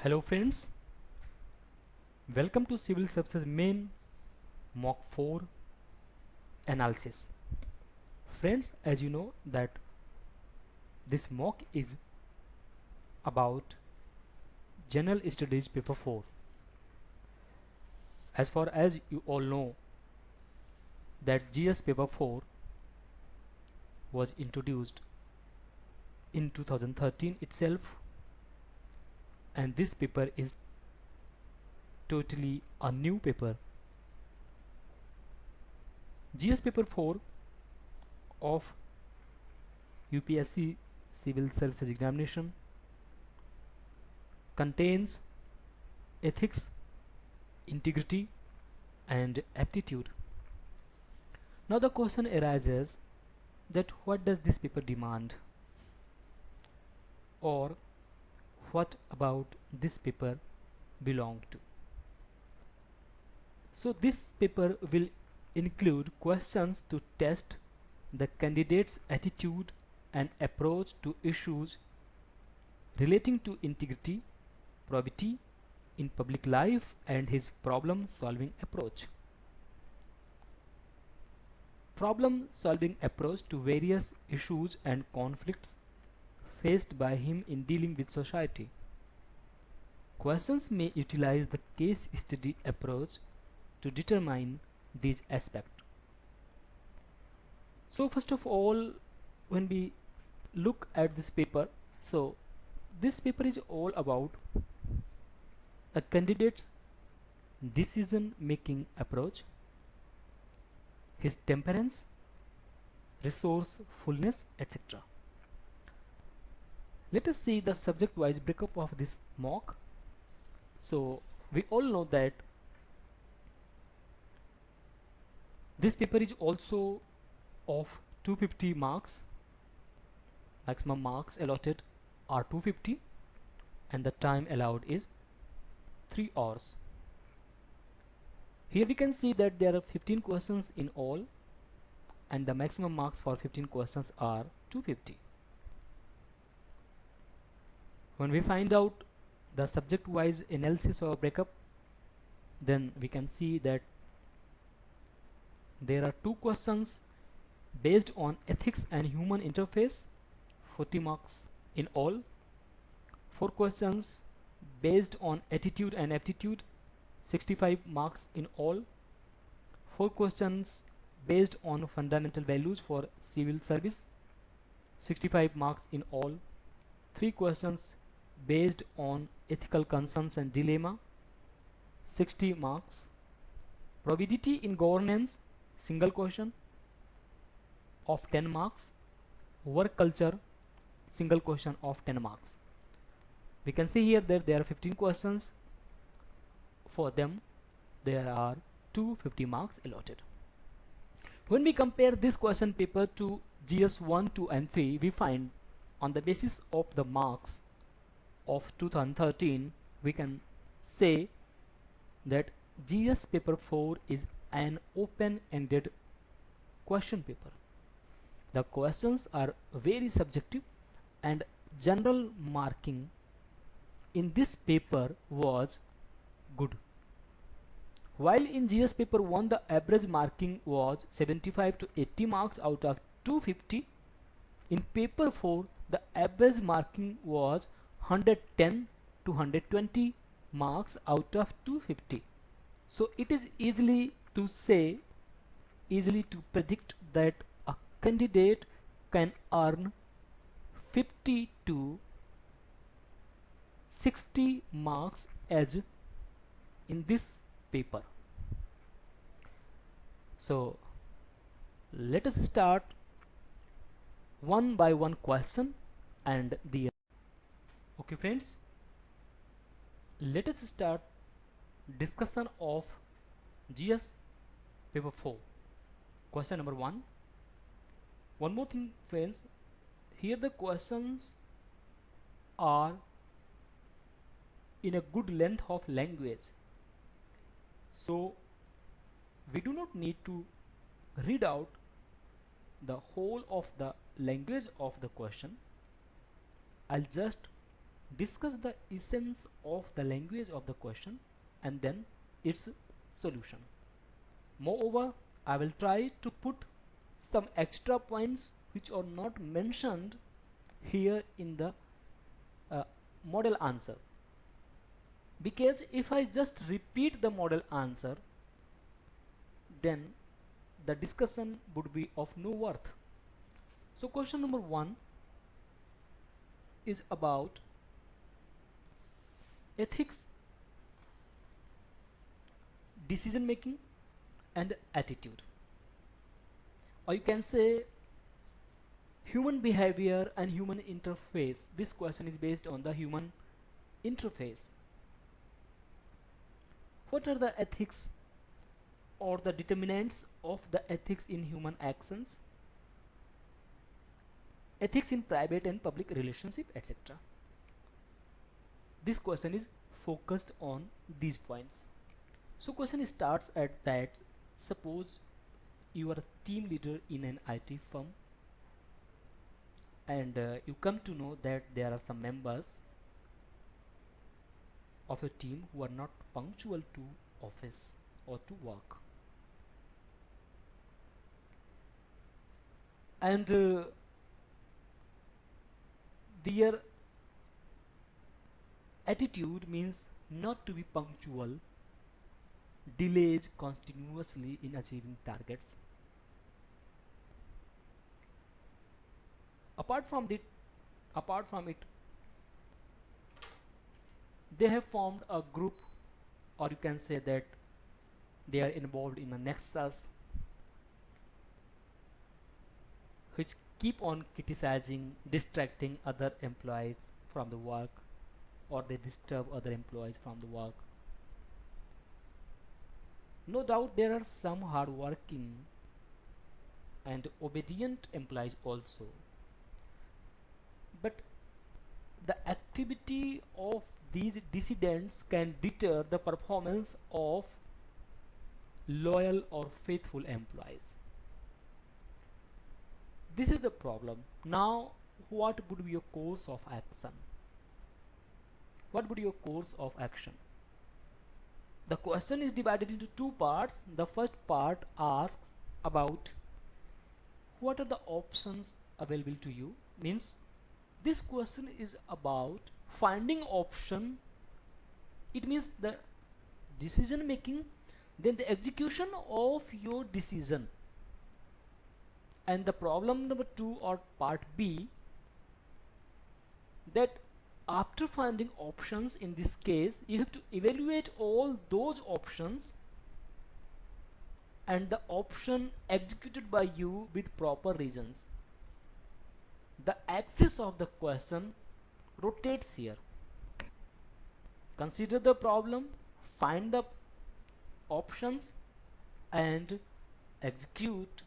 Hello friends, welcome to Civil Services Main Mock 4 analysis. Friends, as you know that this mock is about General Studies paper 4. As far as you all know that GS paper 4 was introduced in 2013 itself, and this paper is totally a new paper. GS paper 4 of UPSC Civil Services Examination contains ethics, integrity and aptitude. Now the question arises that what does this paper demand, or what about this paper belong to? So this paper will include questions to test the candidate's attitude and approach to issues relating to integrity, probity in public life and his problem solving approach. Problem solving approach to various issues and conflicts faced by him in dealing with society. Questions may utilize the case study approach to determine these aspects. So first of all, when we look at this paper, so this paper is all about a candidate's decision making approach, his temperance, resourcefulness, etc. Let us see the subject wise breakup of this mock. So we all know that this paper is also of 250 marks. Maximum marks allotted are 250 and the time allowed is 3 hours. Here we can see that there are 15 questions in all and the maximum marks for 15 questions are 250. When we find out the subject wise analysis or breakup, then we can see that there are 2 questions based on ethics and human interface, 40 marks in all. 4 questions based on attitude and aptitude, 65 marks in all. 4 questions based on fundamental values for civil service, 65 marks in all. 3 questions based on ethical concerns and dilemma, 60 marks. Probity in governance, single question of 10 marks. Work culture, single question of 10 marks. We can see here that there are 15 questions. For them there are 250 marks allotted. When we compare this question paper to GS 1, 2 and 3, we find on the basis of the marks of 2013 we can say that GS paper 4 is an open-ended question paper. The questions are very subjective and general marking in this paper was good. While in GS paper 1 the average marking was 75 to 80 marks out of 250, in paper 4 the average marking was 110 to 120 marks out of 250. So it is easily to say, easily to predict that a candidate can earn 50 to 60 marks as in this paper. So let us start one by one question and the okay friends, let us start discussion of GS paper 4. Question number 1. One more thing friends, here the questions are in a good length of language, so we do not need to read out the whole of the language of the question. I'll just discuss the essence of the language of the question and then its solution. Moreover, I will try to put some extra points which are not mentioned here in the model answers, because if I just repeat the model answer, then the discussion would be of no worth. So question number 1 is about ethics, decision making and attitude, or you can say human behavior and human interface. This question is based on the human interface. What are the ethics or the determinants of the ethics in human actions, ethics in private and public relationship, etc. This question is focused on these points. So question starts at that. Suppose you are a team leader in an IT firm and you come to know that there are some members of your team who are not punctual to office or to work, and their attitude means not to be punctual, delays continuously in achieving targets. Apart from it, they have formed a group, or you can say that they are involved in a nexus which keep on criticizing, distracting other employees from the work, or they disturb other employees from the work. No doubt there are some hardworking and obedient employees also, but the activity of these dissidents can deter the performance of loyal or faithful employees. This is the problem. Now, what would be your course of action? What would be your course of action? The question is divided into two parts. The first part asks about what are the options available to you. Means this question is about finding option. It means the decision making, then the execution of your decision. And the problem number 2 or part B, that after finding options, in this case you have to evaluate all those options and the option executed by you with proper reasons. The axis of the question rotates here. Consider the problem, find the options and execute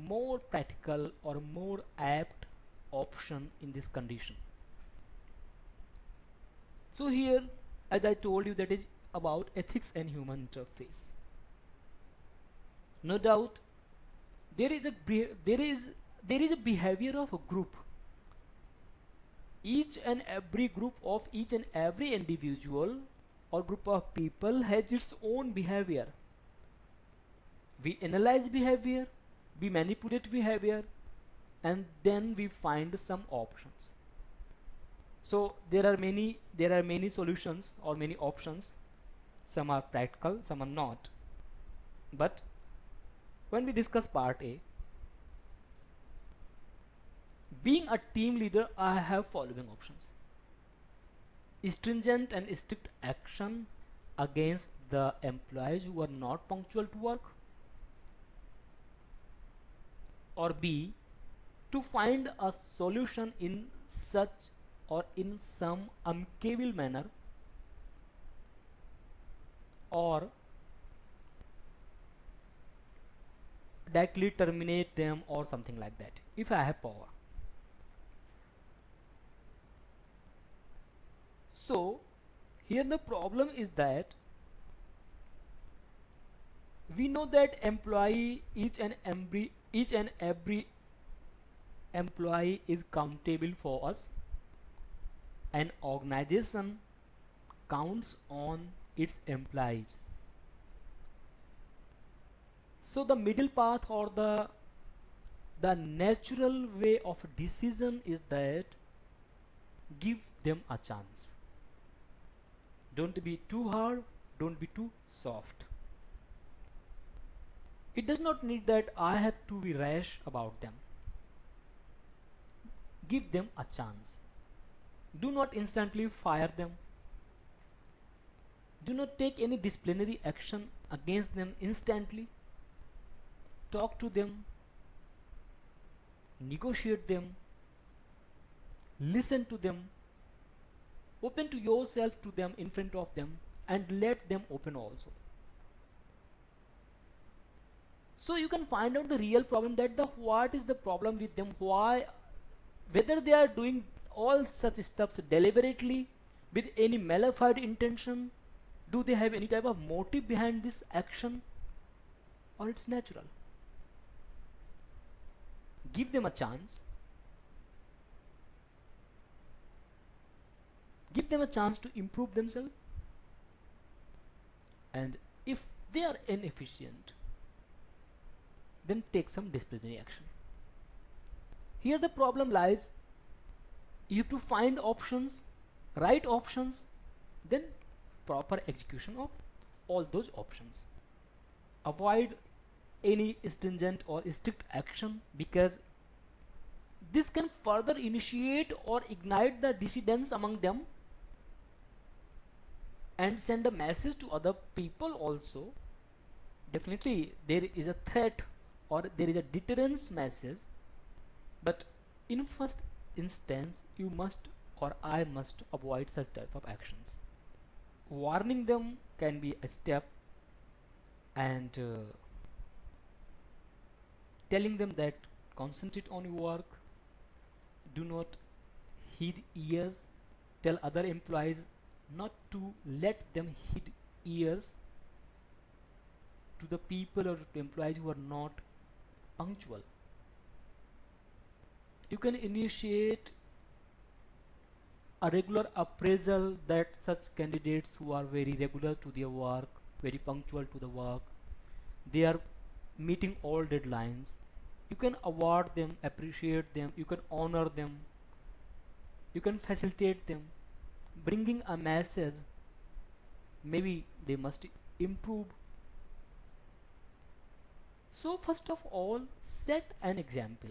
more practical or more apt option in this condition. So here, as I told you, that is about ethics and human interface. No doubt there is a behavior of a group. Each and every group of each and every individual or group of people has its own behavior. We analyze behavior, we manipulate behavior, and then we find some options. So there are many solutions or many options. Some are practical, some are not. But when we discuss part A, being a team leader, I have following options: stringent and strict action against the employees who are not punctual to work, or B, to find a solution in such or in some amicable manner, or directly terminate them or something like that if I have power. So here the problem is that we know that each and every employee is countable for us, An organization counts on its employees. So the middle path, or the natural way of decision, is that give them a chance. Don't be too hard, don't be too soft. It does not need that I have to be rash about them. Give them a chance. Do not instantly fire them. Do not take any disciplinary action against them instantly. Talk to them, negotiate them, listen to them, open to yourself to them in front of them, and let them open also. So you can find out the real problem, that what is the problem with them, why, whether they are doing all such stuff deliberately with any malified intention, do they have any type of motive behind this action, or it's natural. Give them a chance. Give them a chance to improve themselves. And if they are inefficient, then take some disciplinary action. Here the problem lies. You have to find options, right options, then proper execution of all those options. Avoid any stringent or strict action, because this can further initiate or ignite the dissidence among them and send a message to other people also. Definitely there is a threat or there is a deterrence message, but in first instance you must, or I must, avoid such type of actions. Warning them can be a step, and telling them that concentrate on your work, do not heed ears. Tell other employees not to let them heed ears to the people or to employees who are not punctual. You can initiate a regular appraisal, that such candidates who are very regular to their work, very punctual to the work, they are meeting all deadlines. You can award them, appreciate them, you can honor them, you can facilitate them, bringing a message maybe they must improve. So first of all, set an example.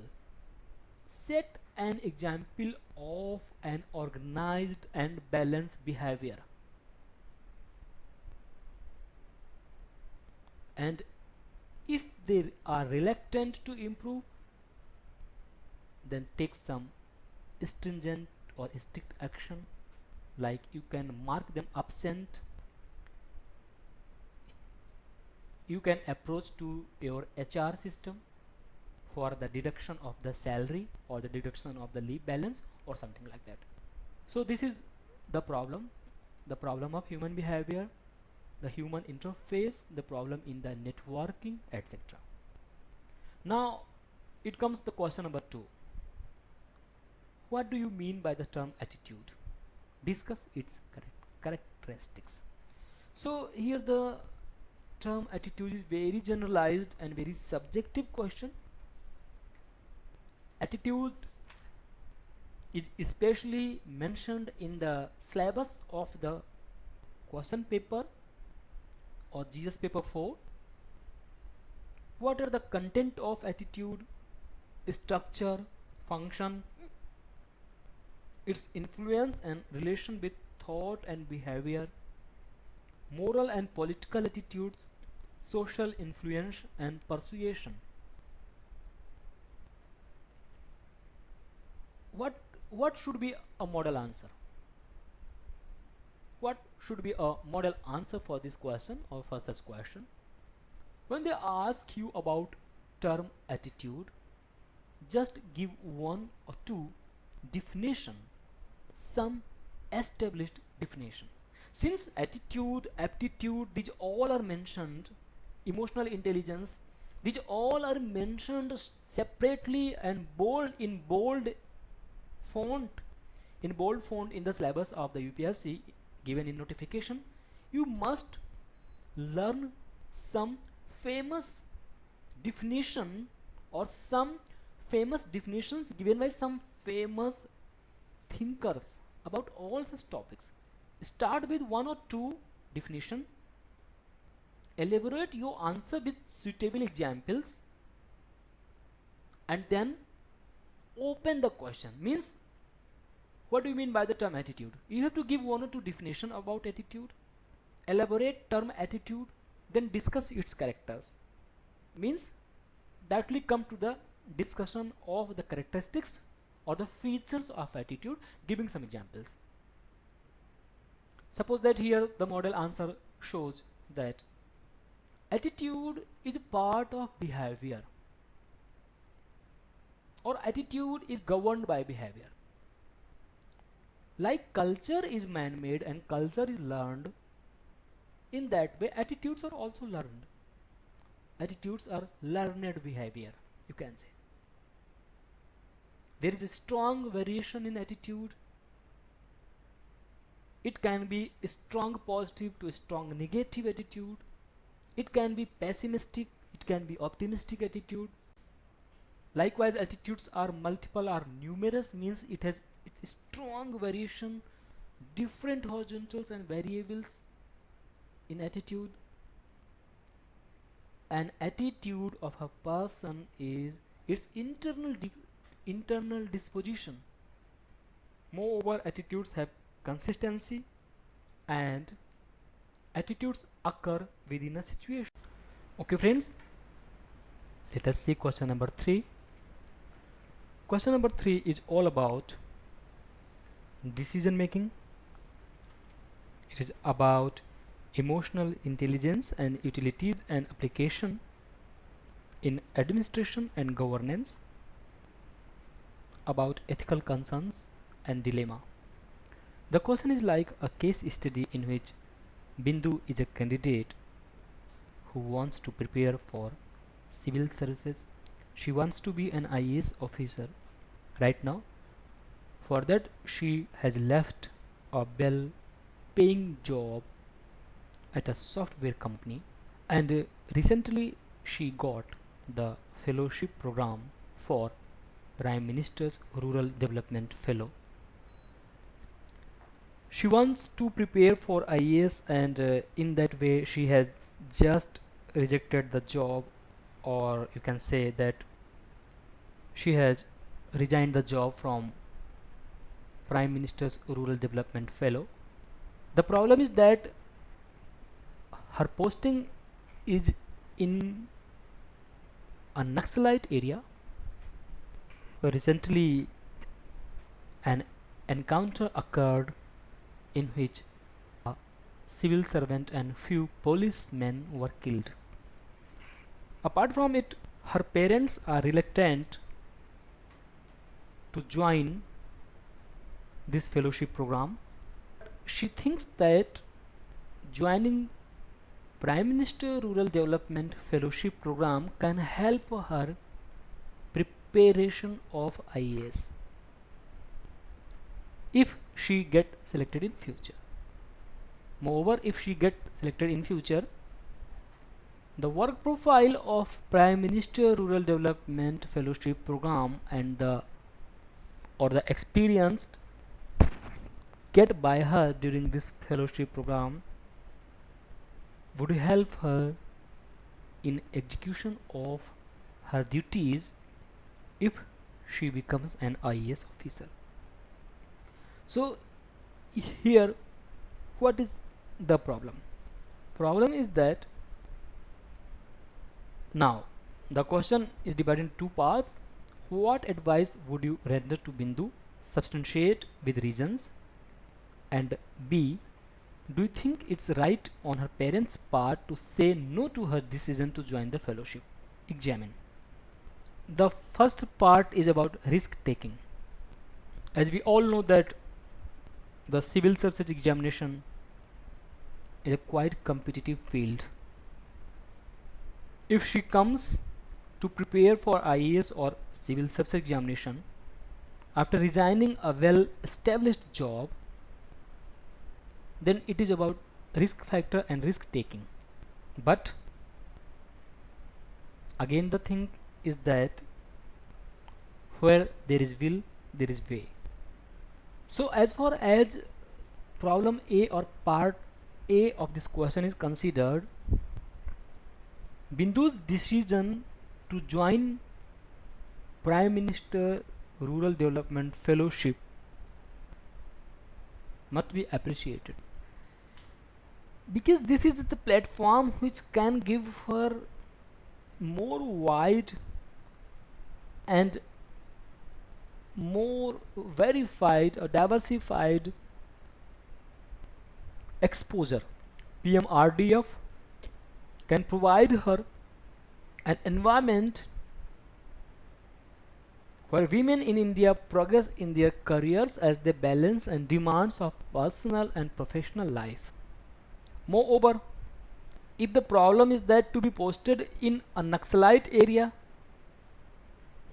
Set an example of an organized and balanced behavior. And if they are reluctant to improve, then take some stringent or strict action, like you can mark them absent. You can approach to your HR system for the deduction of the salary or the deduction of the leave balance or something like that. So this is the problem of human behavior, the human interface, the problem in the networking, etc. Now it comes the question number 2. What do you mean by the term attitude? Discuss its characteristics. So here the term attitude is very generalized and very subjective question. Attitude is especially mentioned in the syllabus of the question paper or GS paper 4. What are the content of attitude, structure, function, its influence and relation with thought and behavior, moral and political attitudes, social influence and persuasion. What should be a model answer? What should be a model answer for this question or for such question? When they ask you about term attitude, just give one or two definition, some established definition. Since attitude, aptitude, these all are mentioned, emotional intelligence, these all are mentioned separately and bold in bold font in bold font in the syllabus of the UPSC given in notification, you must learn some famous definition or some famous definitions given by some famous thinkers about all such topics. Start with one or two definition, elaborate your answer with suitable examples, and then open the question. Means, what do you mean by the term attitude? You have to give one or two definition about attitude, elaborate term attitude, then discuss its characters. Means, directly come to the discussion of the characteristics or the features of attitude, giving some examples. Suppose that here the model answer shows that attitude is part of behavior, or attitude is governed by behavior. Like culture is man-made and culture is learned, in that way attitudes are also learned. Attitudes are learned behavior, you can say. There is a strong variation in attitude. It can be a strong positive to a strong negative attitude. It can be pessimistic, it can be optimistic attitude. Likewise, attitudes are multiple or numerous, means it has its strong variation, different horizontals and variables in attitude. An attitude of a person is its internal disposition. Moreover, attitudes have consistency, and attitudes occur within a situation. Okay friends, let us see question number 3. Question number 3 is all about decision making. It is about emotional intelligence and utilities and application in administration and governance, about ethical concerns and dilemma. The question is like a case study in which Bindu is a candidate who wants to prepare for civil services. She wants to be an IAS officer right now. For that, she has left a well-paying job at a software company, and recently she got the fellowship program for Prime Minister's Rural Development Fellow. She wants to prepare for IAS, and in that way she has just rejected the job, or you can say that she has resigned the job from Prime Minister's Rural Development Fellow. The problem is that her posting is in a Naxalite area. Recently an encounter occurred in which a civil servant and few policemen were killed. Apart from it, her parents are reluctant to join this fellowship program. She thinks that joining Prime Minister Rural Development Fellowship program can help her preparation of IAS if she get selected in future. Moreover, if she get selected in future, the work profile of Prime Minister Rural Development Fellowship program and the experience get by her during this fellowship program would help her in execution of her duties if she becomes an IAS officer. So here, what is the problem? Problem is that now the question is divided in two parts. What advice would you render to Bindu? Substantiate with reasons. And B, do you think it's right on her parents' part to say no to her decision to join the fellowship? Examine. The first part is about risk taking. As we all know that the civil service examination is a quite competitive field. If she comes to prepare for IAS or civil service examination, after resigning a well-established job, then it is about risk factor and risk taking. But again the thing is that where there is will, there is way. So as far as problem A or part A of this question is considered, Bindu's decision to join Prime Minister Rural Development Fellowship must be appreciated, because this is the platform which can give her more wide and more verified or diversified exposure. PMRDF can provide her an environment where women in India progress in their careers as they balance and demands of personal and professional life. Moreover, if the problem is that to be posted in a Naxalite area,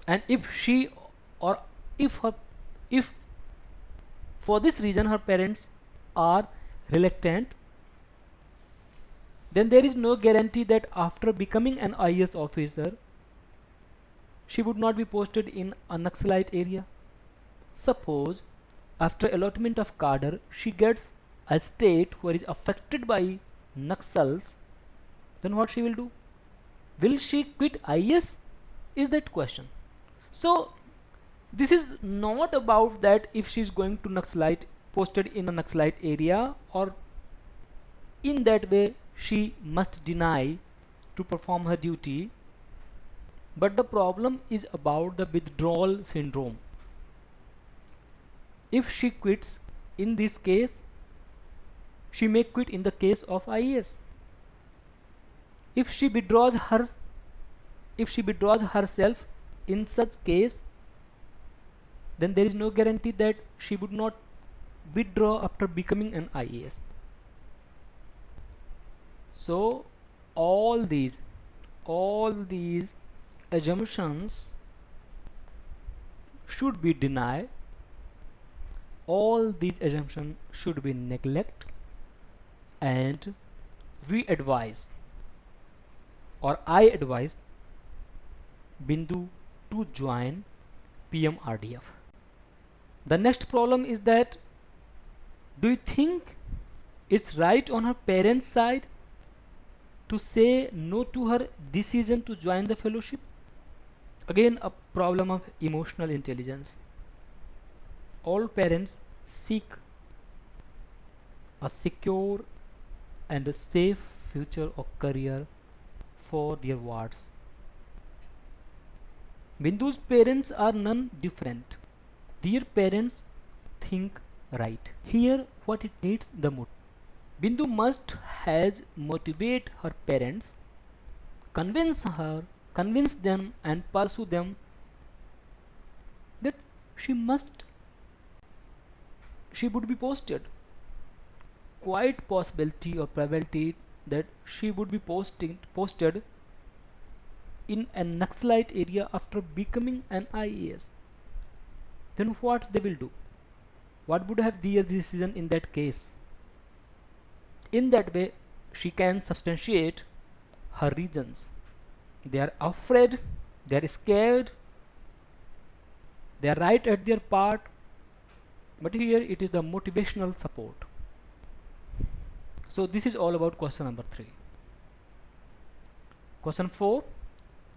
and if she or if for this reason her parents are reluctant, then there is no guarantee that after becoming an IAS officer she would not be posted in a Naxalite area. Suppose after allotment of cadre she gets a state where is affected by Naxals, then what she will do? Will she quit IAS? Is that question. So this is not about that if she is going to Naxalite, posted in a Naxalite area, or in that way she must deny to perform her duty, but the problem is about the withdrawal syndrome. If she quits in this case, she may quit in the case of IAS. If she withdraws herself in such case, then there is no guarantee that she would not withdraw after becoming an IAS. So all these assumptions should be denied, all these assumptions should be neglected, and we advise, or I advise, Bindu to join PMRDF. The next problem is that, do you think it's right on her parents' side to say no to her decision to join the fellowship? Again, a problem of emotional intelligence. All parents seek a secure and a safe future or career for their wards. Bindu's parents are none different. Their parents think right. Here what it needs the motive. Bindu must has motivate her parents, convince them and pursue them that she would be posted. Quite possibility or probability that she would be posted in a Naxalite area after becoming an IAS. Then what they will do? What would have their decision in that case? In that way she can substantiate her reasons. They are afraid, they are scared, they are right at their part, but here it is the motivational support. So this is all about question number 3. Question 4,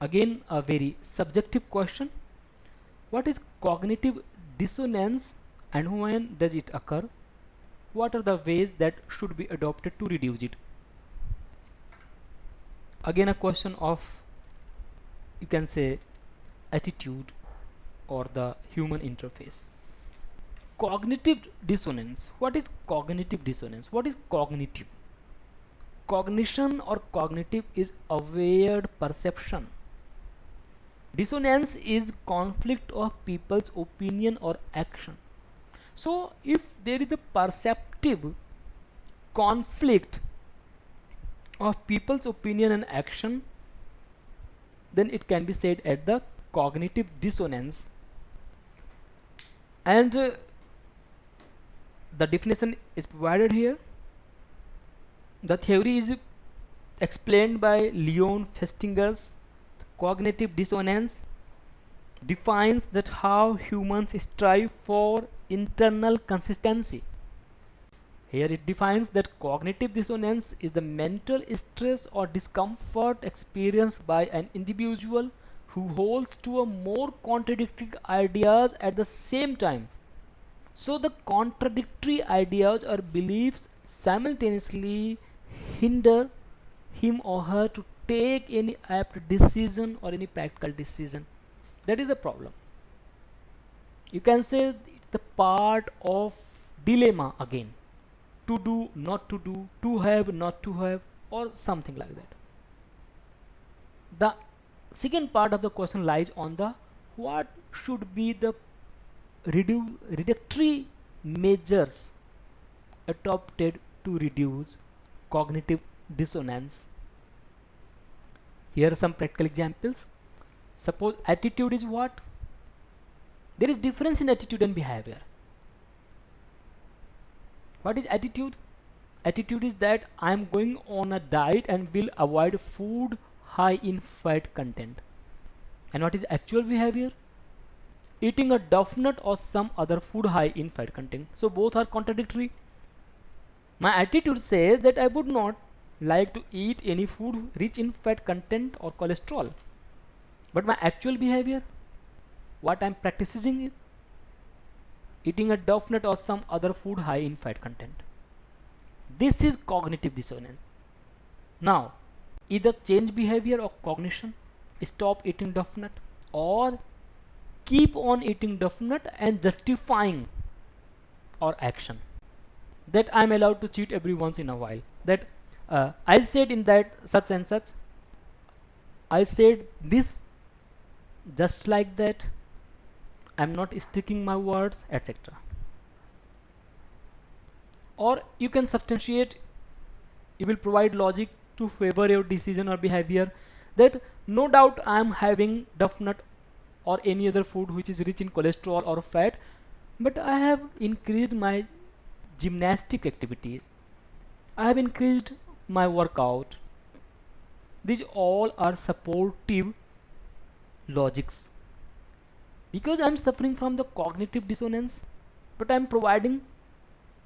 again a very subjective question. What is cognitive dissonance and when does it occur? What are the ways that should be adopted to reduce it? Again a question of, you can say, attitude or the human interface. Cognitive dissonance. What is cognitive dissonance? What is cognitive? Cognition or cognitive is aware perception. Dissonance is conflict of people's opinion or action. So if there is a perceptive conflict of people's opinion and action, then it can be said at the cognitive dissonance. and the definition is provided here. The theory is explained by Leon Festinger's cognitive dissonance defines that how humans strive for internal consistency. Here it defines that cognitive dissonance is the mental stress or discomfort experienced by an individual who holds to a more contradictory ideas at the same time. So the contradictory ideas or beliefs simultaneously hinder him or her to take any apt decision or any practical decision. That is the problem. You can say it's the part of dilemma again. To do, not to do, to have, not to have, or something like that. The second part of the question lies on the what should be the reductory measures adopted to reduce cognitive dissonance. Here are some practical examples. Suppose attitude is what? There is difference in attitude and behavior. What is attitude? Attitude is that I am going on a diet and will avoid food high in fat content. And what is actual behavior? Eating a duff nut or some other food high in fat content. So both are contradictory. My attitude says that I would not like to eat any food rich in fat content or cholesterol. But my actual behavior, what I am practicing is eating a duff nut or some other food high in fat content. This is cognitive dissonance. Now, either change behavior or cognition, stop eating duff nut, or keep on eating duff nut and justifying our action. That I am allowed to cheat every once in a while. That I said in that such and such, I said this just like that, I am not sticking my words, etc. Or you can substantiate, you will provide logic to favor your decision or behavior, that no doubt I am having duff nut or any other food which is rich in cholesterol or fat, but I have increased my gymnastic activities, I have increased my workout. These all are supportive logics. Because I am suffering from the cognitive dissonance, but I am providing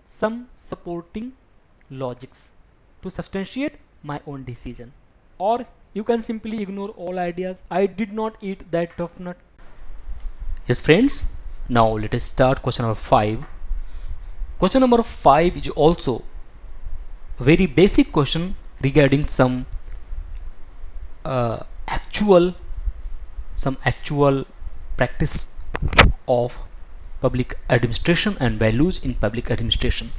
some supporting logics to substantiate my own decision. Or you can simply ignore all ideas. I did not eat that duff nut. Yes friends, now let us start question number 5. Question number 5 is also a very basic question regarding some actual practice of public administration and values in public administration.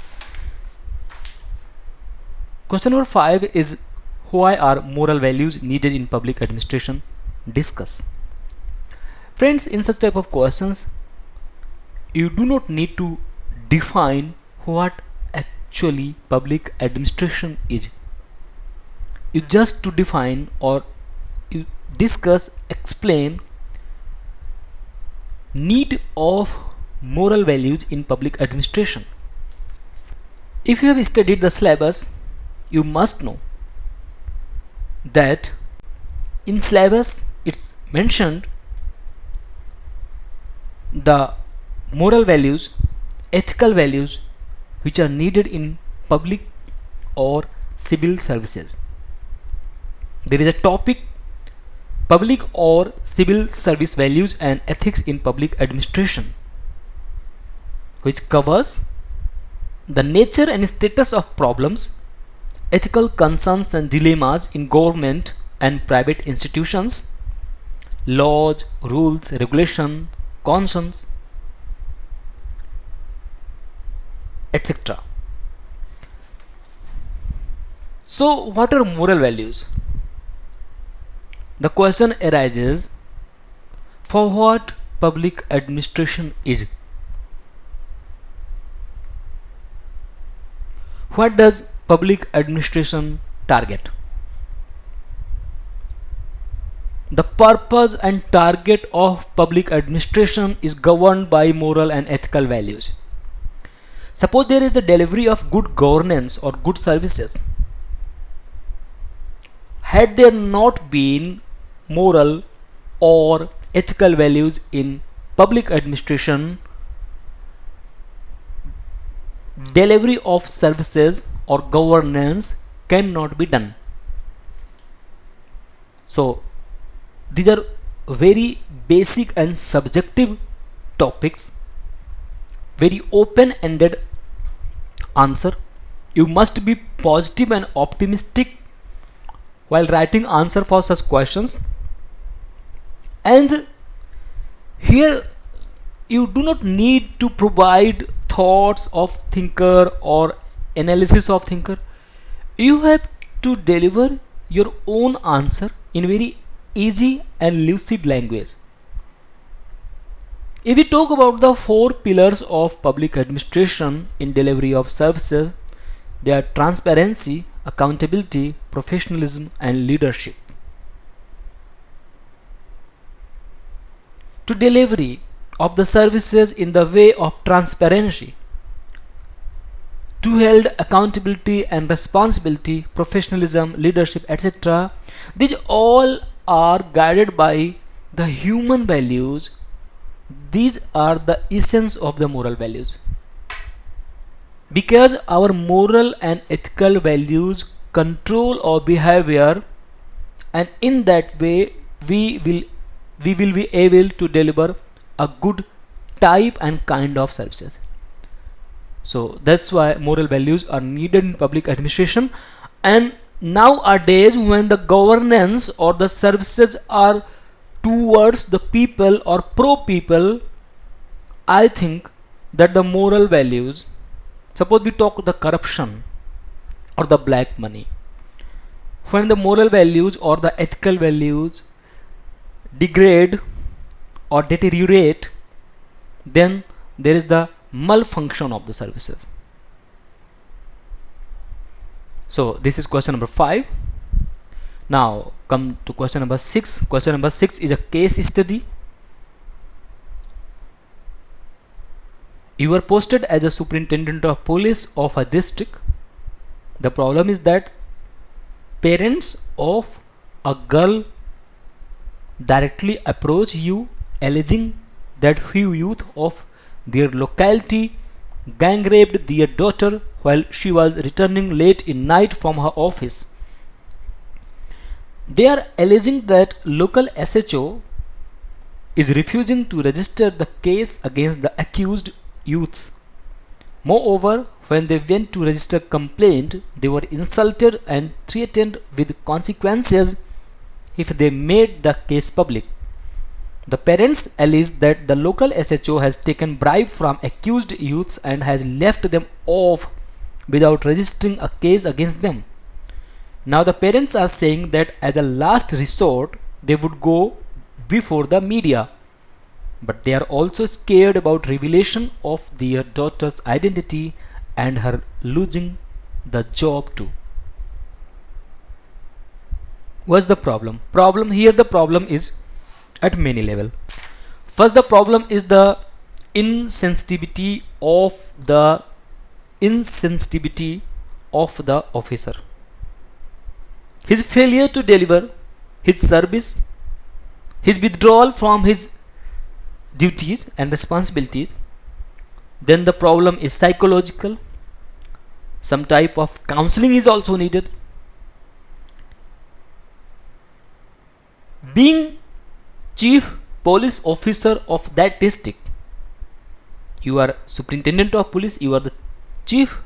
Question number 5 is, why are moral values needed in public administration? Discuss. Friends, in such type of questions, you do not need to define what actually public administration is. You just to define or you discuss, explain need of moral values in public administration. If you have studied the syllabus, you must know that in syllabus it's mentioned the moral values, ethical values which are needed in public or civil services. There is a topic, public or civil service values and ethics in public administration, which covers the nature and status of problems, ethical concerns and dilemmas in government and private institutions, laws, rules, regulation, concerns, etc. So what are moral values? The question arises, for what public administration is? What does public administration target? The purpose and target of public administration is governed by moral and ethical values. Suppose there is the delivery of good governance or good services. Had there not been moral or ethical values in public administration, delivery of services or governance cannot be done. So these are very basic and subjective topics, very open-ended answer. You must be positive and optimistic while writing answer for such questions. And here you do not need to provide thoughts of thinker or analysis of thinker. You have to deliver your own answer in very easy and lucid language. If we talk about the 4 pillars of public administration in delivery of services, they are transparency, accountability, professionalism, and leadership. To delivery of the services in the way of transparency, to hold accountability and responsibility, professionalism, leadership, etc. These all are guided by the human values. These are the essence of the moral values. Because our moral and ethical values control our behavior, and in that way we will be able to deliver a good type and kind of services. So that's why moral values are needed in public administration. And nowadays, when the governance or the services are towards the people or pro people, I think that the moral values, suppose we talk the corruption or the black money, when the moral values or the ethical values degrade or deteriorate, then there is the malfunction of the services. So this is question number 5. Now come to question number 6. Question number 6 is a case study. You are posted as a superintendent of police of a district. The problem is that parents of a girl directly approach you alleging that few youth of their locality gang raped their daughter while she was returning late in night from her office. They are alleging that local SHO is refusing to register the case against the accused youths. Moreover, when they went to register complaint, they were insulted and threatened with consequences if they made the case public. The parents allege that the local SHO has taken bribe from accused youths and has left them off without registering a case against them. Now the parents are saying that as a last resort they would go before the media, but they are also scared about revelation of their daughter's identity and her losing the job too. What's the problem? The problem is at many level. First, the problem is the insensitivity of the officer. His failure to deliver his service, his withdrawal from his duties and responsibilities. Then the problem is psychological. Some type of counseling is also needed. Being chief police officer of that district, you are superintendent of police, you are the chief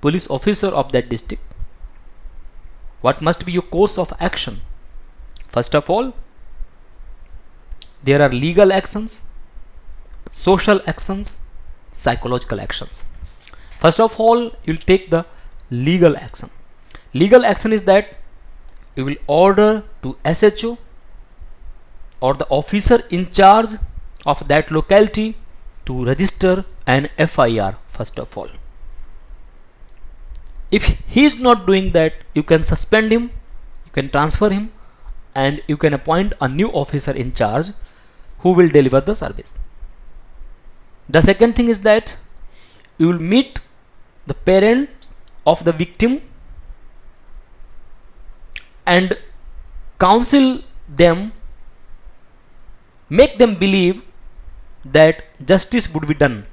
police officer of that district. What must be your course of action? First of all, there are legal actions, social actions, psychological actions. First of all, you will take the legal action. Legal action is that you will order to SHO or the officer in charge of that locality to register an FIR first of all. If he is not doing that, you can suspend him, you can transfer him, and you can appoint a new officer in charge who will deliver the service. The second thing is that you will meet the parents of the victim and counsel them, make them believe that justice would be done,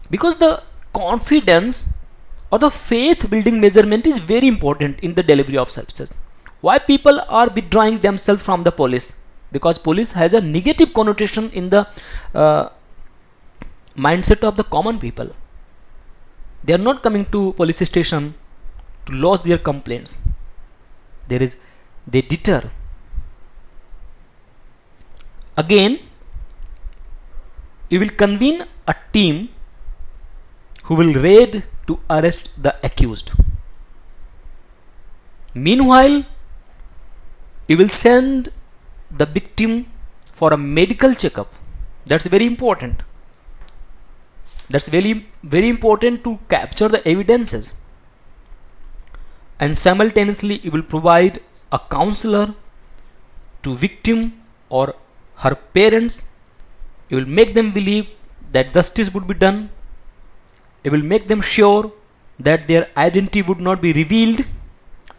because the confidence or the faith building measurement is very important in the delivery of services. Why people are withdrawing themselves from the police? Because police has a negative connotation in the mindset of the common people. They are not coming to police station to lodge their complaints. They deter. Again, you will convene a team who will raid to arrest the accused. Meanwhile, you will send the victim for a medical checkup. That's very important. That's very important to capture the evidences. And simultaneously, you will provide a counselor to victim or her parents. You will make them believe that justice would be done. You will make them sure that their identity would not be revealed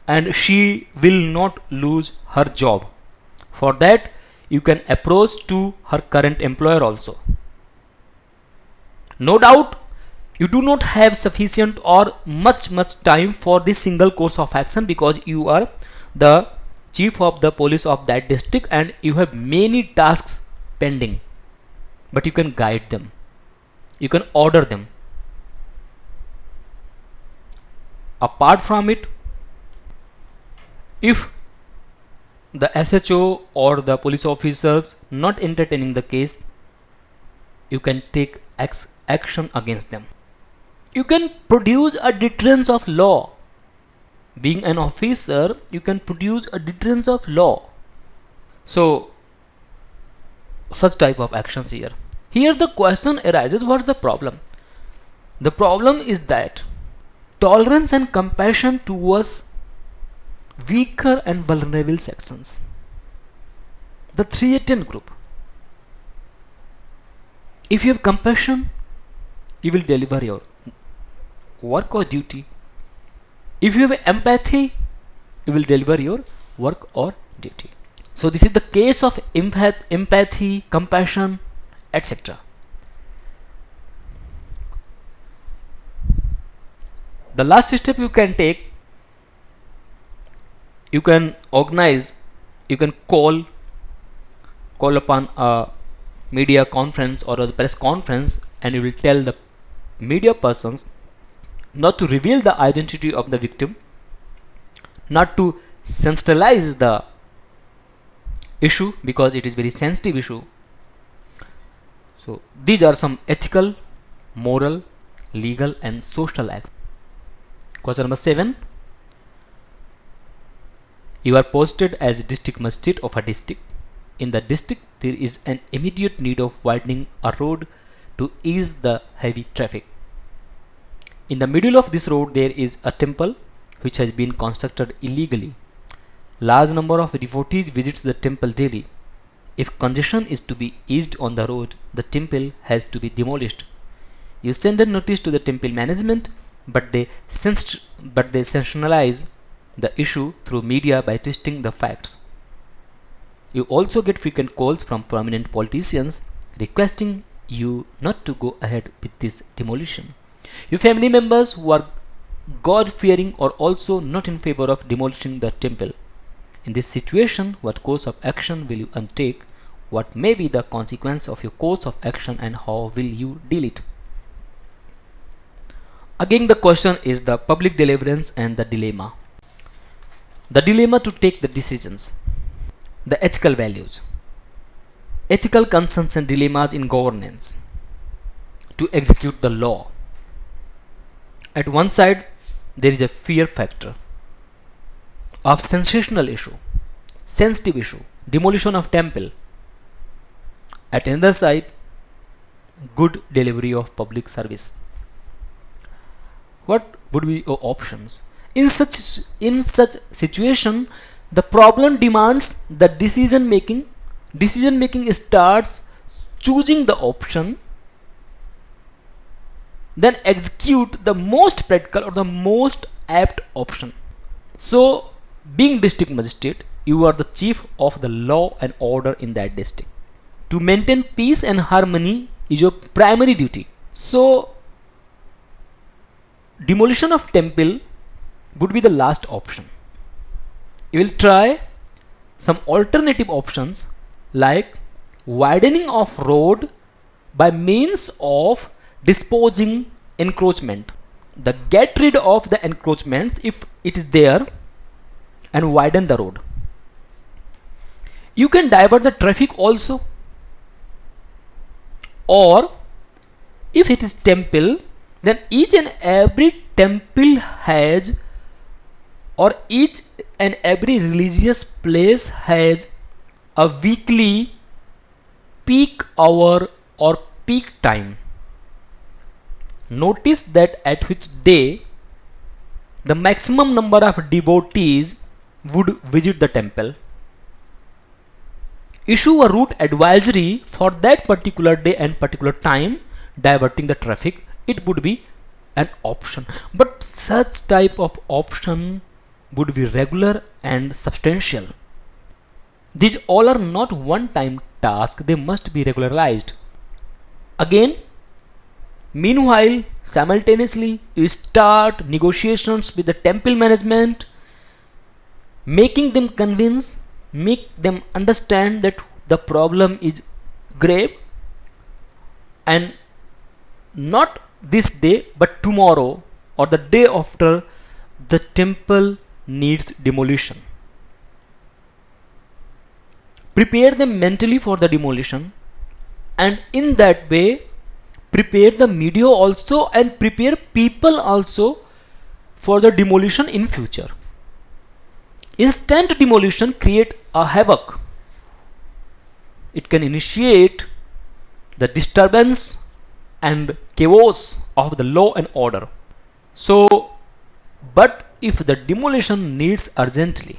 and she will not lose her job. For that, you can approach to her current employer also. No doubt, you do not have sufficient or much time for this single course of action, because you are the chief of the police of that district and you have many tasks pending. But you can guide them. You can order them. Apart from it, if the SHO or the police officers not entertaining the case, you can take action against them. You can produce a deterrence of law. Being an officer, you can produce a deterrence of law. So, such type of actions here. Here the question arises, what's the problem? The problem is that tolerance and compassion towards weaker and vulnerable sections. The 310 group. If you have compassion, you will deliver your work or duty. If you have empathy, you will deliver your work or duty. So this is the case of empathy, compassion, etc. The last step you can take, you can organize, you can call upon a media conference or a press conference, and you will tell the media persons not to reveal the identity of the victim, not to sensationalize the issue because it is very sensitive issue. So these are some ethical, moral, legal and social acts. Question number 7. You are posted as district magistrate of a district. In the district, there is an immediate need of widening a road to ease the heavy traffic. In the middle of this road, there is a temple which has been constructed illegally. Large number of devotees visits the temple daily. If congestion is to be eased on the road, the temple has to be demolished. You send a notice to the temple management, but they sensationalize the issue through media by twisting the facts. You also get frequent calls from prominent politicians requesting you not to go ahead with this demolition. Your family members who are God-fearing are also not in favor of demolishing the temple. In this situation, what course of action will you undertake? What may be the consequence of your course of action and how will you deal it? Again, the question is the public deliverance and the dilemma. The dilemma to take the decisions. The ethical values. Ethical concerns and dilemmas in governance. To execute the law. At one side, there is a fear factor of sensational issue, sensitive issue, demolition of temple. At another side, good delivery of public service. What would be your options? In such situation, The problem demands the decision making. Decision making starts choosing the option, then execute the most practical or the most apt option. So, being district magistrate, you are the chief of the law and order in that district. To maintain peace and harmony is your primary duty. So, demolition of temple would be the last option. You will try some alternative options like widening of road by means of disposing encroachment. The get rid of the encroachment if it is there and widen the road. You can divert the traffic also, or if it is temple, then each and every temple has, or each and every religious place has a weekly peak hour or peak time. Notice that at which day the maximum number of devotees would visit the temple. Issue a route advisory for that particular day and particular time, diverting the traffic. It would be an option, but such type of option would be regular and substantial. These all are not one time task, they must be regularized. Again, meanwhile, simultaneously you start negotiations with the temple management, making them convince, make them understand that the problem is grave, and not this day but tomorrow or the day after the temple needs demolition. Prepare them mentally for the demolition, and in that way prepare the media also and prepare people also for the demolition in future. Instant demolition create a havoc. It can initiate the disturbance and chaos of the law and order. So, but if the demolition needs urgently,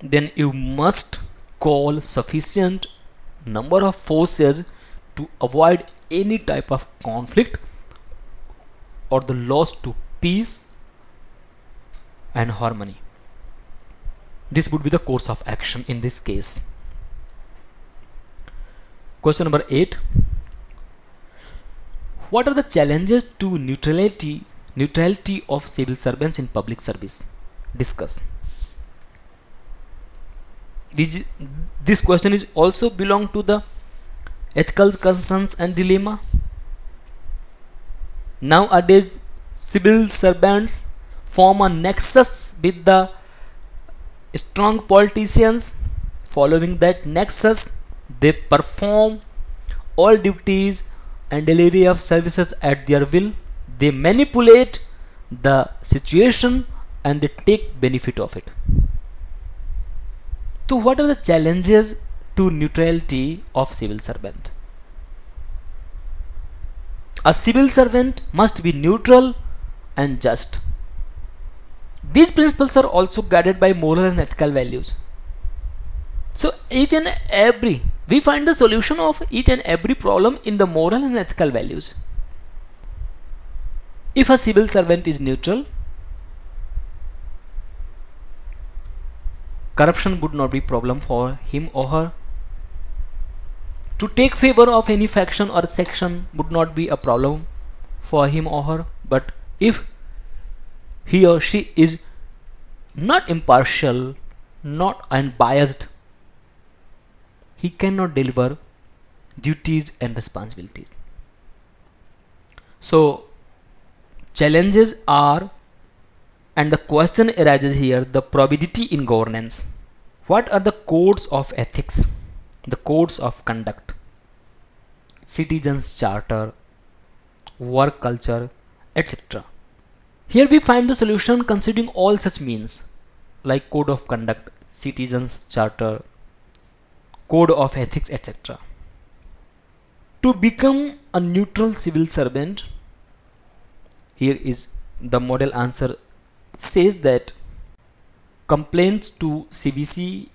then you must call sufficient number of forces to avoid any type of conflict or the loss to peace and harmony. This would be the course of action in this case. Question number 8. What are the challenges to neutrality of civil servants in public service? Discuss. This question is also belong to the ethical concerns and dilemma. Nowadays, civil servants form a nexus with the strong politicians. Following that nexus, they perform all duties and delivery of services at their will. They manipulate the situation and they take benefit of it. So what are the challenges to neutrality of civil servant? A civil servant must be neutral and just. These principles are also guided by moral and ethical values. So each and every, we find the solution of each and every problem in the moral and ethical values. If a civil servant is neutral, corruption would not be problem for him or her. To take favor of any faction or section would not be a problem for him or her. But if he or she is not impartial, not unbiased, he cannot deliver duties and responsibilities. So challenges are, and the question arises here, the probity in governance. What are the codes of ethics, the codes of conduct, citizens charter, work culture, etc. Here we find the solution considering all such means like code of conduct, citizens charter, code of ethics, etc. To become a neutral civil servant, here is the model answer says that Complaints to CBC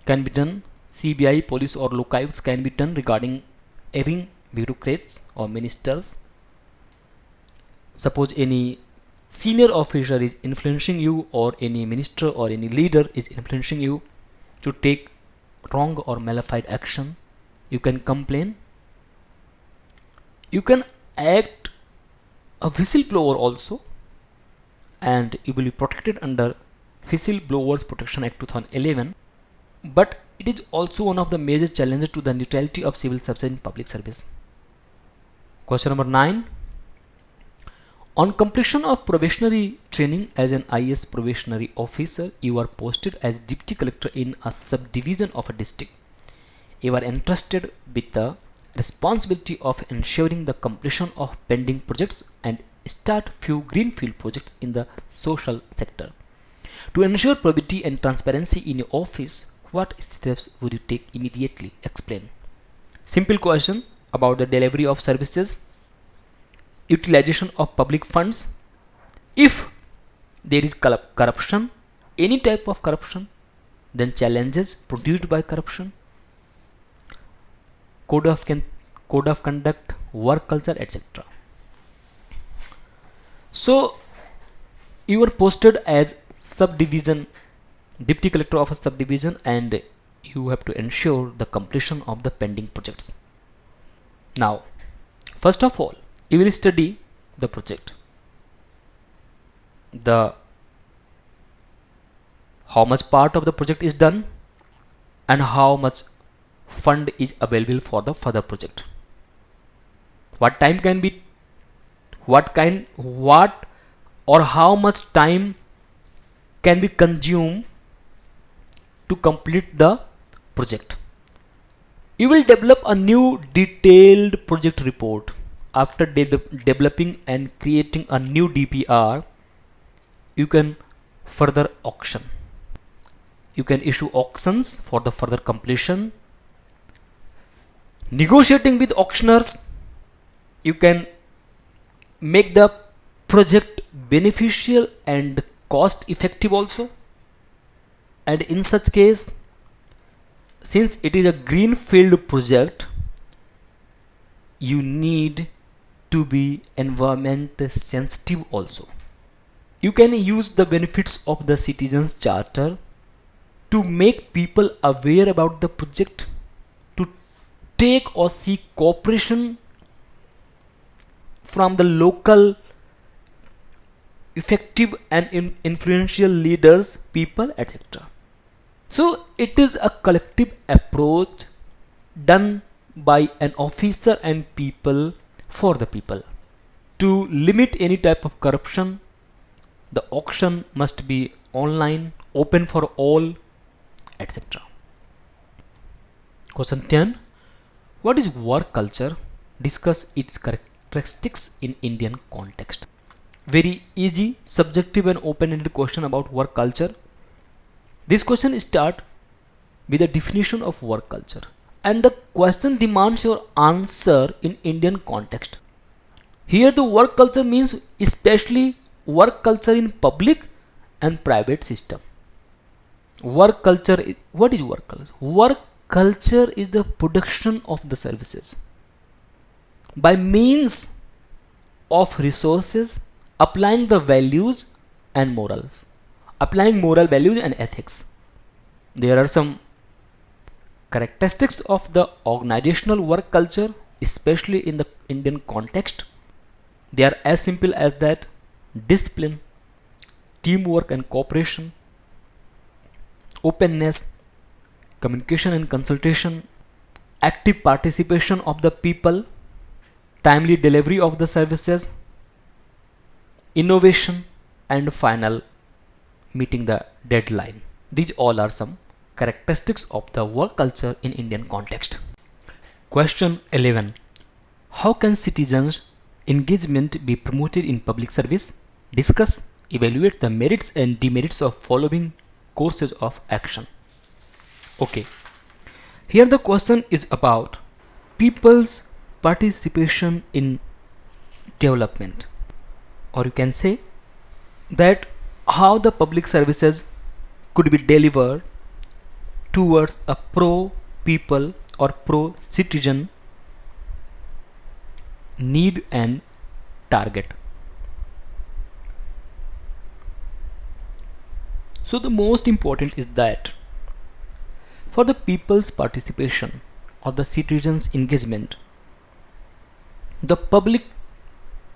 can be done. CBI, police or lookouts can be done regarding erring bureaucrats or ministers. Suppose any senior officer is influencing you, or any minister or any leader is influencing you to take wrong or malefied action, you can complain. You can act a whistleblower also, and you will be protected under Whistleblowers Protection Act 2011. But it is also one of the major challenges to the neutrality of civil service in public service. Question number 9. On completion of probationary training as an IAS probationary officer, you are posted as Deputy Collector in a subdivision of a district. You are entrusted with the responsibility of ensuring the completion of pending projects and start few greenfield projects in the social sector. To ensure probity and transparency in your office, what steps would you take immediately? Explain. Simple question about the delivery of services, utilization of public funds. If there is corruption, any type of corruption, then challenges produced by corruption, code of conduct, work culture, etc. So you were posted as subdivision, deputy collector of a subdivision, and you have to ensure the completion of the pending projects. Now, first of all, you will study the project, how much part of the project is done, and how much fund is available for the further project. What time can be, what or how much time can be consumed to complete the project. You will develop a new detailed project report. After developing and creating a new DPR, you can further auction. You can issue auctions for the further completion. Negotiating with auctioneers, you can make the project beneficial and cost effective also. And in such case, since it is a greenfield project, you need to be environment sensitive also. You can use the benefits of the Citizens Charter to make people aware about the project, to take or seek cooperation from the local effective and influential leaders, people, etc. So it is a collective approach done by an officer and people for the people. To limit any type of corruption, the auction must be online, open for all, etc. Question 10. What is work culture? Discuss its characteristics in Indian context. Very easy, subjective and open-ended question about work culture. This question starts with a definition of work culture, and the question demands your answer in Indian context. Here the work culture means especially work culture in public and private system. Work culture, what is work culture? Work culture is the production of the services by means of resources, applying the values and morals, applying moral values and ethics. There are some characteristics of the organizational work culture, especially in the Indian context. They are as simple as that: discipline, teamwork and cooperation, openness, communication and consultation, active participation of the people, timely delivery of the services, innovation, and final, meeting the deadline. These all are some characteristics of the work culture in Indian context. Question 11. How can citizens' engagement be promoted in public service? Discuss, evaluate the merits and demerits of following courses of action. Okay, here the question is about people's participation in development, or you can say that how the public services could be delivered towards a pro people or pro citizen need and target. So the most important is that for the people's participation or the citizens engagement, the public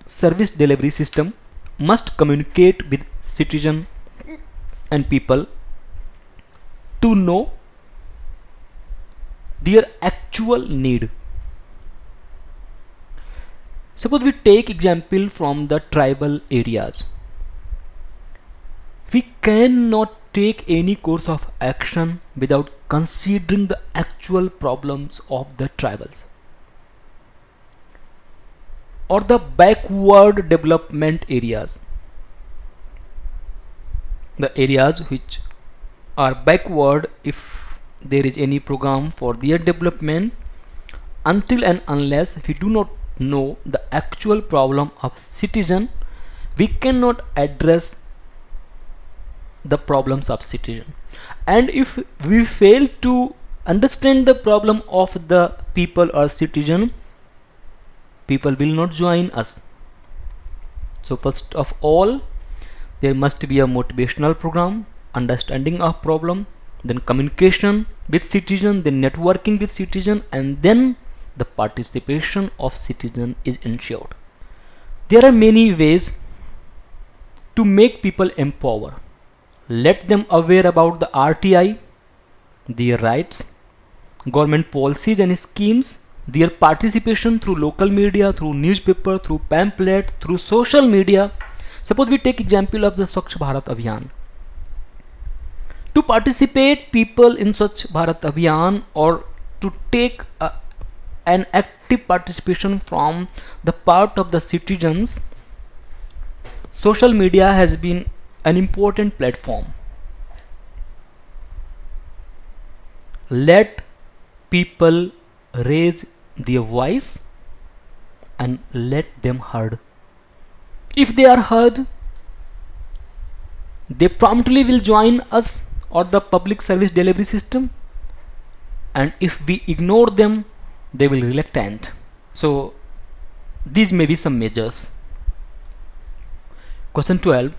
service delivery system must communicate with citizen and people to know their actual need. Suppose we take example from the tribal areas. We cannot take any course of action without considering the actual problems of the tribals or the backward development areas. The areas which are backward, if there is any program for their development, until and unless we do not know the actual problem of citizen, we cannot address the problems of citizen. And if we fail to understand the problem of the people or citizen, people will not join us. So first of all, there must be a motivational program, understanding of problem, then communication with citizen, then networking with citizen, and then the participation of citizen is ensured. There are many ways to make people empower. Let them aware about the RTI, their rights, government policies and schemes, their participation through local media, through newspaper, through pamphlet, through social media. Suppose we take example of the Swachh Bharat Abhiyan. To participate people in Swachh Bharat Abhiyan or to take an active participation from the part of the citizens, social media has been an important platform. Let people raise their voice and let them heard. If they are heard, they promptly will join us or the public service delivery system, and if we ignore them, they will reluctant. So these may be some measures. Question 12.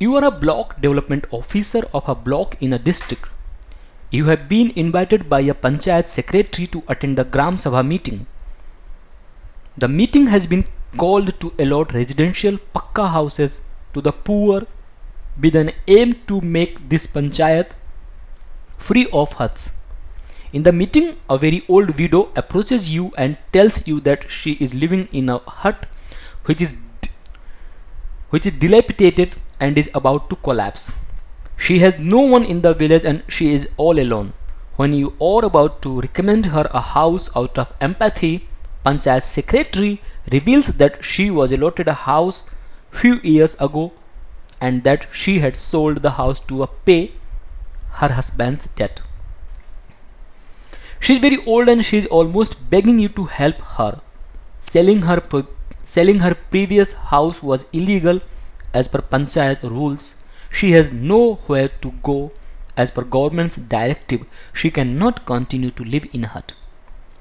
You are a block development officer of a block in a district. You have been invited by a panchayat secretary to attend the Gram Sabha meeting. The meeting has been called to allot residential pakka houses to the poor with an aim to make this panchayat free of huts. In the meeting, a very old widow approaches you and tells you that she is living in a hut which is dilapidated and is about to collapse. She has no one in the village and she is all alone. When you are about to recommend her a house out of empathy, Panchayat secretary reveals that she was allotted a house few years ago and that she had sold the house to pay her husband's debt. She is very old and she is almost begging you to help her. Selling her previous house was illegal as per Panchayat rules. She has nowhere to go as per government's directive. She cannot continue to live in a hut.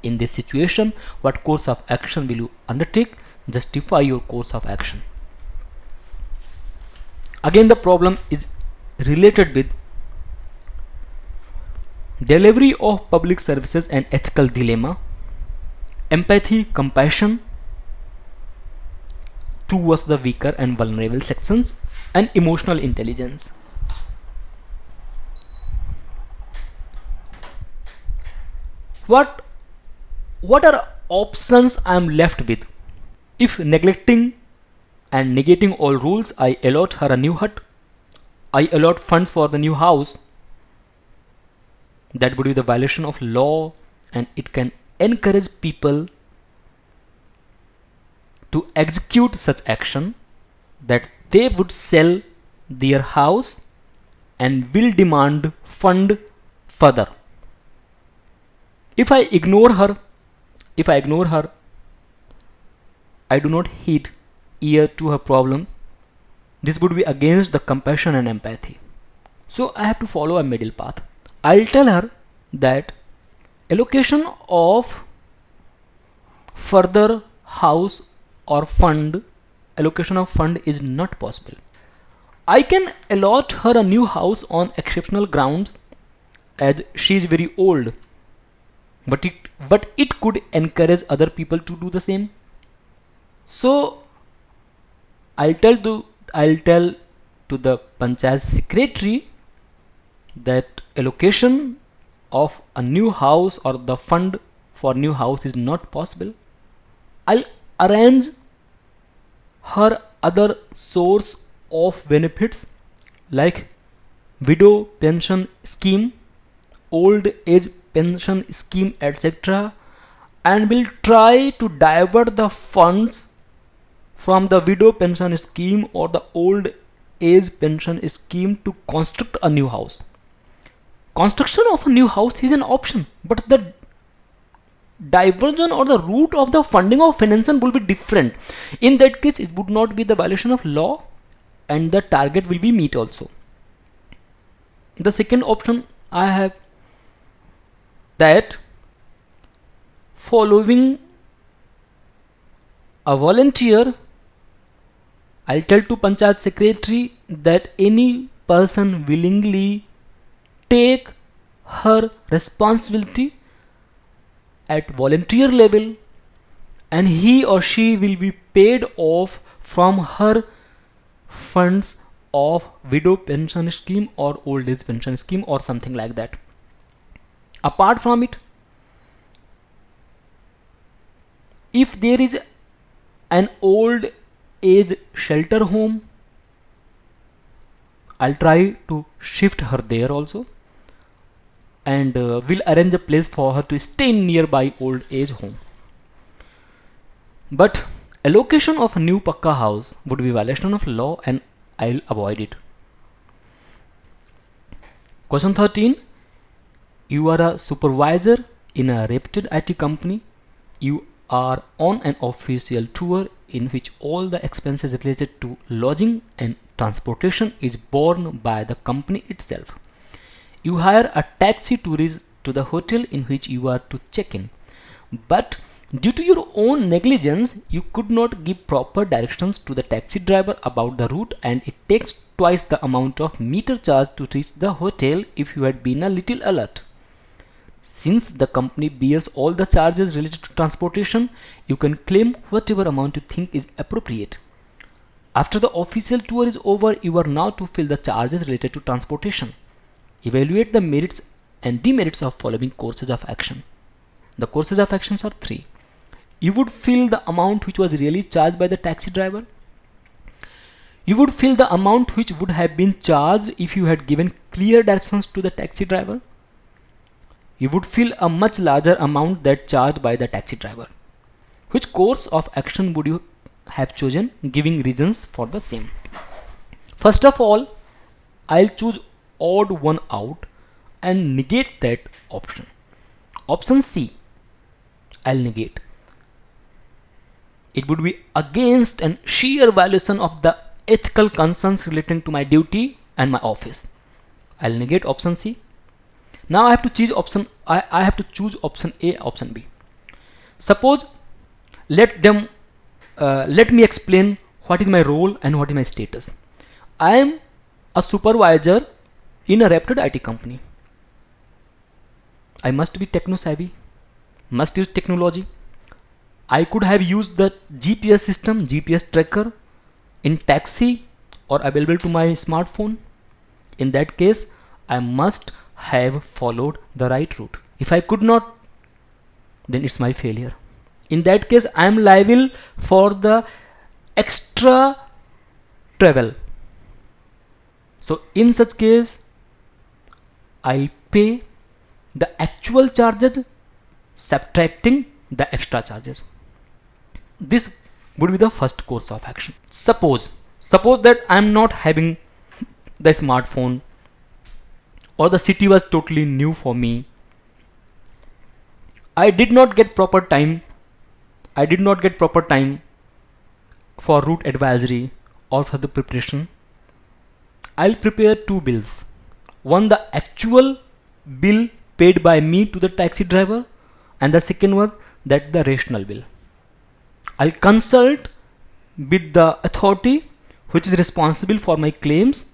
In this situation, what course of action will you undertake? Justify your course of action. Again, the problem is related with delivery of public services and ethical dilemma, empathy, compassion towards the weaker and vulnerable sections, and emotional intelligence. What are options I am left with? If neglecting and negating all rules, I allot her a new hut, I allot funds for the new house, that would be the violation of law, and it can encourage people to execute such action, that they would sell their house and will demand fund further. If I ignore her, I do not heed ear to her problem, This would be against the compassion and empathy. So I have to follow a middle path. I'll tell her that allocation of further house or fund, allocation of fund is not possible. I can allot her a new house on exceptional grounds as she is very old, but it could encourage other people to do the same. So I'll tell to the panchayat secretary that allocation of a new house or the fund for new house is not possible. I'll arrange her other source of benefits like widow pension scheme, old age pension scheme, etc., and will try to divert the funds from the widow pension scheme or the old age pension scheme to construct a new house. Construction of a new house is an option, but the diversion or the route of the funding of financing will be different. In that case, it would not be the violation of law and the target will be met also. The second option I have that following a volunteer, I'll tell to panchayat secretary that any person willingly take her responsibility at volunteer level and he or she will be paid off from her funds of widow pension scheme or old age pension scheme or something like that. Apart from it, if there is an old age shelter home, I'll try to shift her there also and will arrange a place for her to stay in nearby old age home. But allocation of a new pakka house would be violation of law and I'll avoid it. Question 13. You are a supervisor in a reputed IT company. You are on an official tour in which all the expenses related to lodging and transportation is borne by the company itself. You hire a taxi to reach to the hotel in which you are to check in, but due to your own negligence, you could not give proper directions to the taxi driver about the route and it takes twice the amount of meter charge to reach the hotel if you had been a little alert. Since the company bears all the charges related to transportation, you can claim whatever amount you think is appropriate. After the official tour is over, you are now to fill the charges related to transportation. Evaluate the merits and demerits of following courses of action. The courses of actions are 3. You would fill the amount which was really charged by the taxi driver. You would fill the amount which would have been charged if you had given clear directions to the taxi driver. You would fill a much larger amount that charged by the taxi driver. Which course of action would you have chosen, giving reasons for the same? First of all, I'll choose odd one out and negate that option. Option C, I'll negate. It would be against and sheer violation of the ethical concerns relating to my duty and my office. I'll negate option C. Now I have to choose option. I have to choose option A, option B. Suppose let me explain what is my role and what is my status. I am a supervisor in a reputed IT company. I must be techno savvy, must use technology. I could have used the GPS system, GPS tracker in taxi or available to my smartphone. In that case, I must have followed the right route. If I could not, then it's my failure. In that case, I am liable for the extra travel. So in such case, I pay the actual charges subtracting the extra charges. This would be the first course of action. Suppose that I am not having the smartphone or the city was totally new for me. I did not get proper time for route advisory or for the preparation, I'll prepare two bills. One, the actual bill paid by me to the taxi driver, and the second one, that the rational bill. I'll consult with the authority which is responsible for my claims.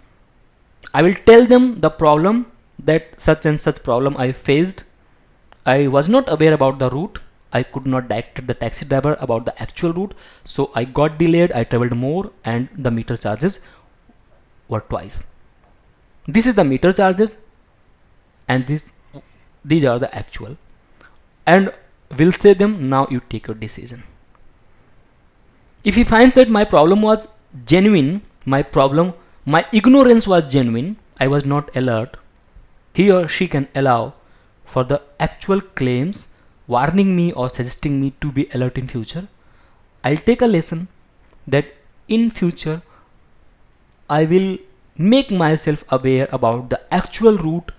I will tell them the problem, that such and such problem I faced. I was not aware about the route. I could not direct the taxi driver about the actual route, so I got delayed, I traveled more, and the meter charges were twice. This is the meter charges, and these are the actual, and we'll say them, now you take your decision. If he finds that my problem was genuine, my ignorance was genuine, I was not alert, he or she can allow for the actual claims, warning me or suggesting me to be alert in future. I'll take a lesson that in future I will make myself aware about the actual route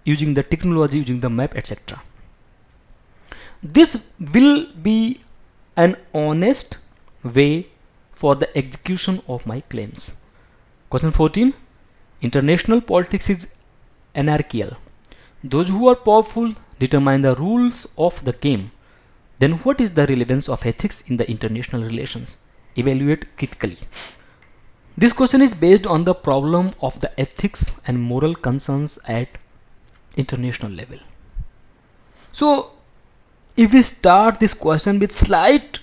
using the technology, using the map, etc. This will be an honest way for the execution of my claims. Question 14. International politics is anarchical. Those who are powerful determine the rules of the game. Then what is the relevance of ethics in the international relations? Evaluate critically. This question is based on the problem of the ethics and moral concerns at international level. So if we start this question with slight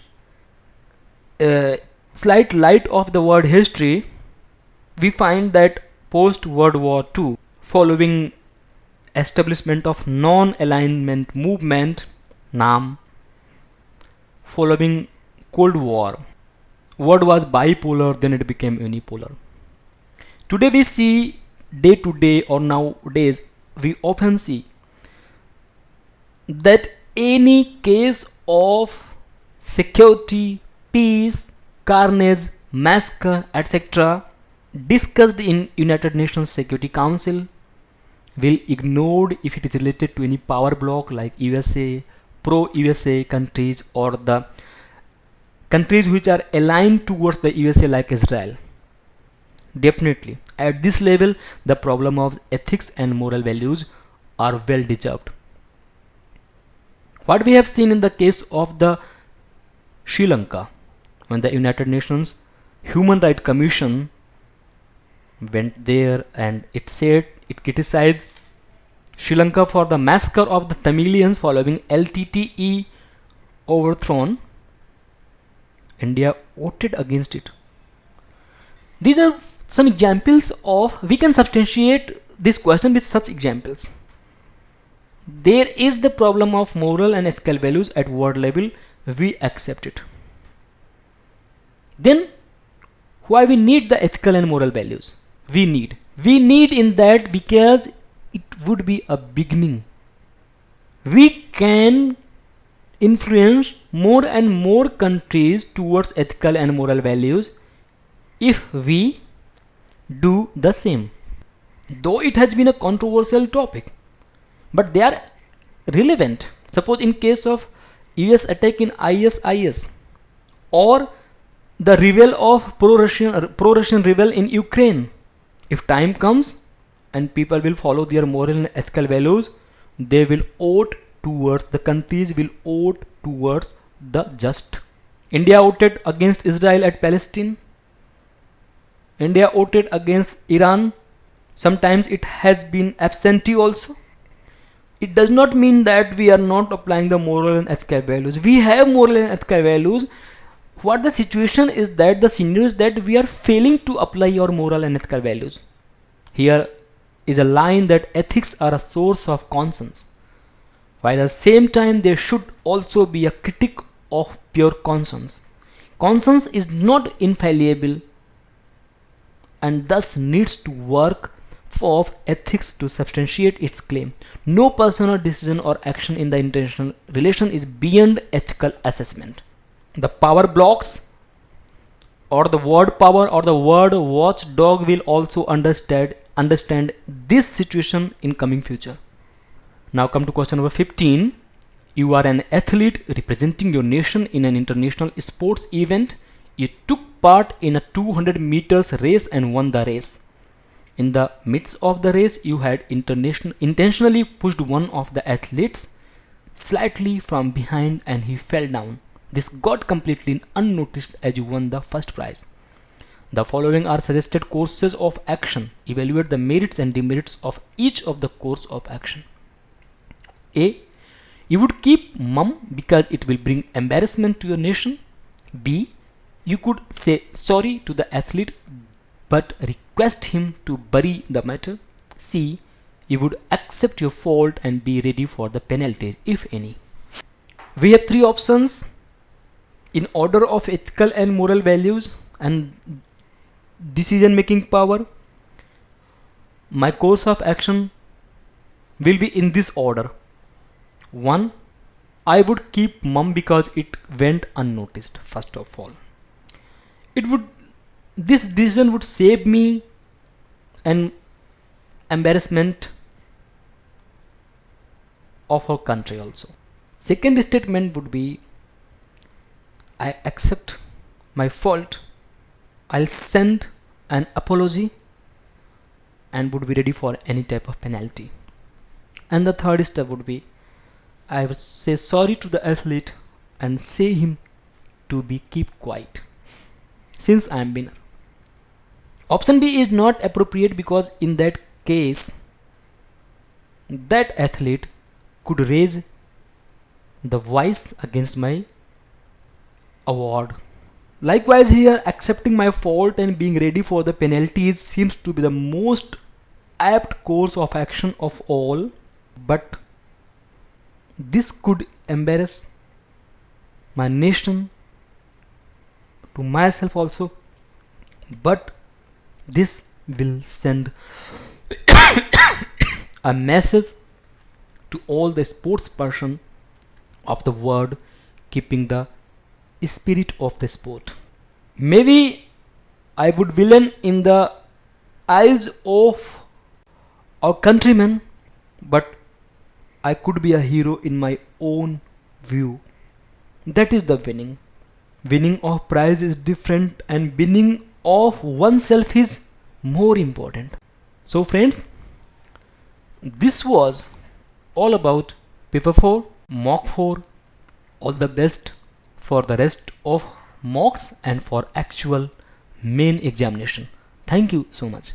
light of the world history, we find that post World War II, following establishment of non-alignment movement NAM, following Cold War, world was bipolar, then it became unipolar. Today we see, day to day or nowadays we often see that any case of security, peace, carnage, massacre, etc. discussed in United Nations Security Council will ignored if it is related to any power bloc like USA, pro-USA countries, or the countries which are aligned towards the USA like Israel. Definitely, at this level, the problem of ethics and moral values are well deserved. What we have seen in the case of the Sri Lanka, when the United Nations Human Rights Commission went there and it criticized Sri Lanka for the massacre of the Tamilians following LTTE overthrown. India voted against it. These are some examples of, we can substantiate this question with such examples. There is the problem of moral and ethical values at world level, we accept it. Then why we need the ethical and moral values? We need in that because it would be a beginning. We can influence more and more countries towards ethical and moral values if we do the same. Though it has been a controversial topic, but they are relevant. Suppose in case of US attack in ISIS, or the rebel of pro-Russian rebel in Ukraine, if time comes and people will follow their moral and ethical values, they will vote towards, the countries will vote towards the just. India voted against Israel at Palestine. India voted against Iran. Sometimes it has been absentee also. It does not mean that we are not applying the moral and ethical values. We have moral and ethical values. What the situation is that the scenario is that we are failing to apply our moral and ethical values. Here is a line that ethics are a source of conscience, while at the same time there should also be a critic of pure conscience. Conscience is not infallible and thus needs to work for ethics to substantiate its claim. No personal decision or action in the international relation is beyond ethical assessment. The power blocks or the word power or the word watchdog will also understand this situation in coming future. Now come to question number 15. You are an athlete representing your nation in an international sports event. You took part in a 200 meters race and won the race. In the midst of the race, you had intentionally pushed one of the athletes slightly from behind and he fell down. This got completely unnoticed as you won the first prize. The following are suggested courses of action. Evaluate the merits and demerits of each of the course of action. A. You would keep mum because it will bring embarrassment to your nation. B. You could say sorry to the athlete but request him to bury the matter. C. You would accept your fault and be ready for the penalties, if any. We have three options in order of ethical and moral values and decision making power. My course of action will be in this order. 1. I would keep mum because it went unnoticed. First of all, this decision would save me an embarrassment of our country also. Second statement would be I accept my fault. I'll send an apology and would be ready for any type of penalty. And the third step would be I would say sorry to the athlete and say him to be keep quiet since I am winner. Option B is not appropriate because in that case that athlete could raise the voice against my award. Likewise here, accepting my fault and being ready for the penalties seems to be the most apt course of action of all, but this could embarrass my nation, to myself also, but this will send a message to all the sports person of the world keeping the spirit of the sport. Maybe I would villain in the eyes of our countrymen, but I could be a hero in my own view. That is the winning. Winning of prize is different and winning of oneself is more important. So friends, this was all about paper 4, mock 4. All the best for the rest of mocks and for actual main examination. Thank you so much.